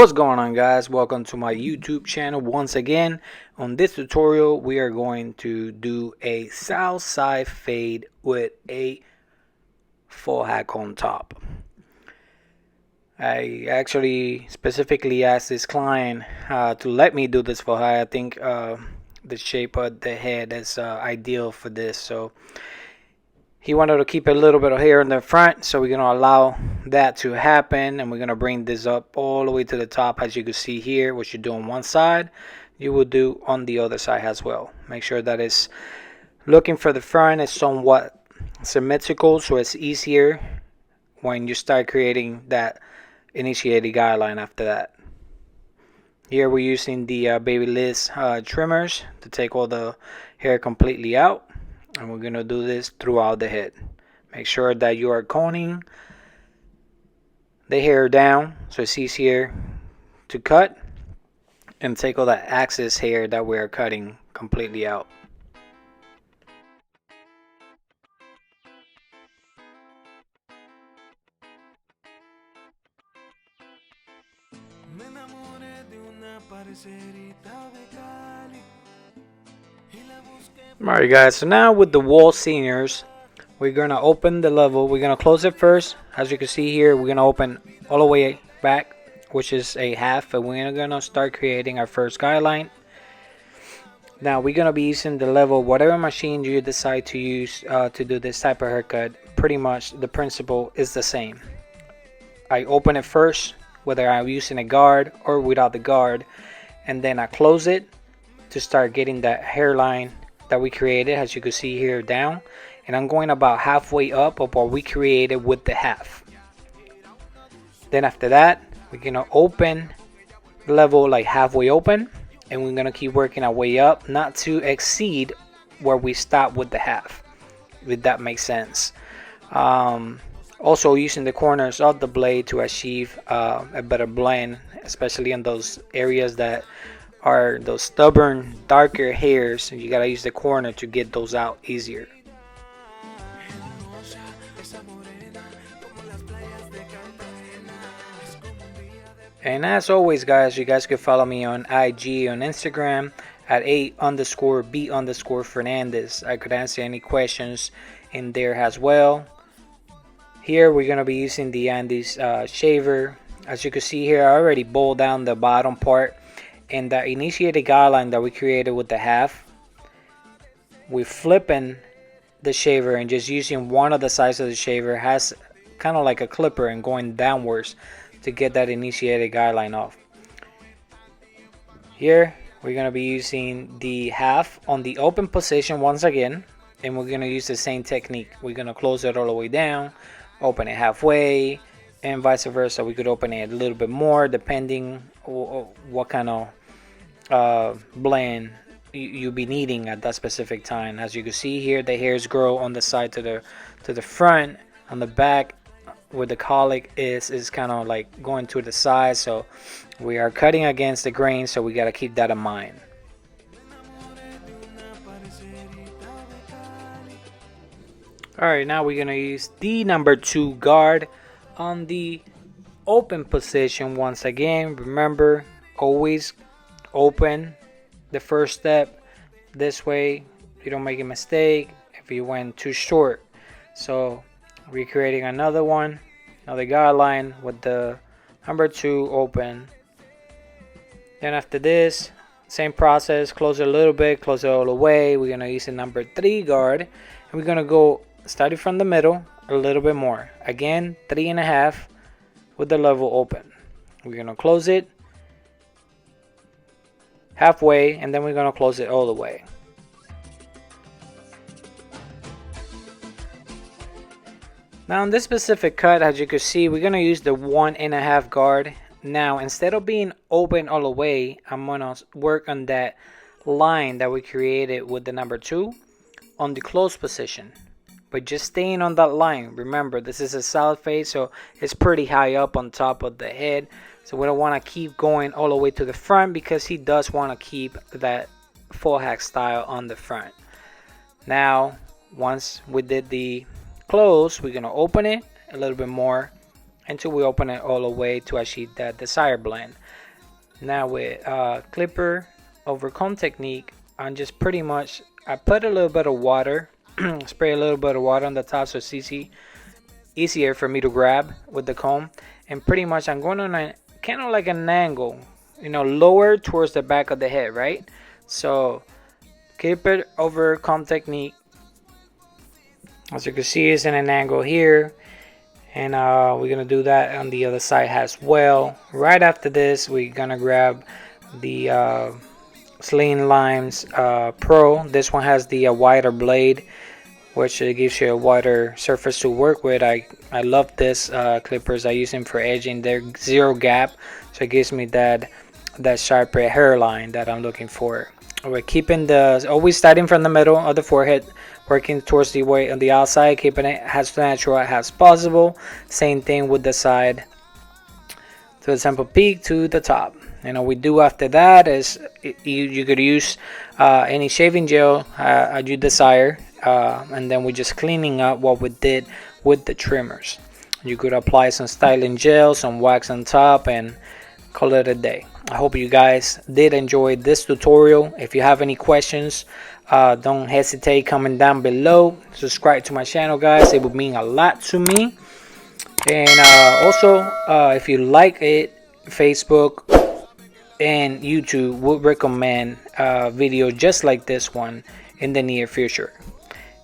What's going on, guys? Welcome to my YouTube channel once again. On this tutorial we are going to do a south side fade with a full hack on top. I actually specifically asked this client to let me do this full hack. I think the shape of the head is ideal for this, so he wanted to keep a little bit of hair in the front, so we're going to allow that to happen, and we're going to bring this up all the way to the top. As you can see here, what you do on one side, you will do on the other side as well. Make sure that it's looking for the front is somewhat symmetrical, so it's easier when you start creating that initiated guideline after that. Here we're using the Babyliss trimmers to take all the hair completely out. And we're going to do this throughout the head. Make sure that you are coning the hair down so it's easier to cut, and take all that excess hair that we're cutting completely out. Alright guys, so now with the wall seniors, we're going to open the level. We're going to close it first. As you can see here, we're going to open all the way back, which is a half, and we're going to start creating our first guideline. Now we're going to be using the level, whatever machine you decide to use to do this type of haircut. Pretty much the principle is the same. I open it first, whether I'm using a guard or without the guard, and then I close it to start getting that hairline that we created, as you can see here, down. And I'm going about halfway up of what we created with the half. Then after that, we're gonna open the level like halfway open, and we're gonna keep working our way up, not to exceed where we stop with the half, if that makes sense. Also using the corners of the blade to achieve a better blend, especially in those areas that are those stubborn darker hairs. You gotta use the corner to get those out easier. And as always guys, you guys can follow me on IG, on Instagram at a_b_Fernandez. I could answer any questions in there as well. Here we're gonna be using the Andes shaver. As you can see here, I already boiled down the bottom part. And the initiated guideline that we created with the half, we're flipping the shaver and just using one of the sides of the shaver has kind of like a clipper and going downwards to get that initiated guideline off. Here we're going to be using the half on the open position once again, and we're going to use the same technique. We're going to close it all the way down, open it halfway, and vice versa. We could open it a little bit more depending on what kind of blend you'll be needing at that specific time. As you can see here, the hairs grow on the side to the front. On the back, where the colic is kind of like going to the side, so we are cutting against the grain, so we got to keep that in mind. Alright, now we're gonna use the number 2 guard on the open position once again. Remember, always open the first step. This way you don't make a mistake if you went too short. So we're creating another one, another guideline with the number 2 open. Then after this, same process, close it a little bit, close it all the way. We're gonna use the number 3 guard, and we're gonna go starting from the middle a little bit more. Again, 3.5 with the level open. We're gonna close it halfway, and then we're gonna close it all the way. Now in this specific cut, as you can see, we're gonna use the 1.5 guard. Now instead of being open all the way, I'm gonna work on that line that we created with the number 2 on the close position, but just staying on that line. Remember, this is a south fade, so it's pretty high up on top of the head, so we don't want to keep going all the way to the front, because he does want to keep that full hack style on the front. Now once we did the close, we're going to open it a little bit more until we open it all the way to achieve that desired blend. Now with clipper over comb technique, I'm just pretty much, I put a little bit of water, spray a little bit of water on the top so it's easier for me to grab with the comb. And pretty much I'm going on a kind of like an angle, lower towards the back of the head, right? So clipper over comb technique, as you can see, is in an angle here. And we're gonna do that on the other side as well. Right after this, we're gonna grab the Sling Limes Pro. This one has the wider blade, which gives you a wider surface to work with. I love this clippers. I use them for edging. They're zero gap, so it gives me that sharper hairline that I'm looking for. We're keeping always starting from the middle of the forehead, working towards the way on the outside, keeping it as natural as possible. Same thing with the side, to the temple peak to the top. We do after that is you could use any shaving gel as you desire, and then we're just cleaning up what we did with the trimmers. You could apply some styling gel, some wax on top, and call it a day. I hope you guys did enjoy this tutorial. If you have any questions, don't hesitate comment down below. Subscribe to my channel, guys. It would mean a lot to me. And also, if you like it, Facebook and YouTube would recommend a video just like this one in the near future.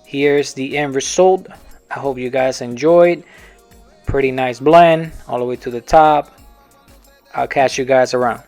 Here's the end result. I hope you guys enjoyed. Pretty nice blend all the way to the top. I'll catch you guys around.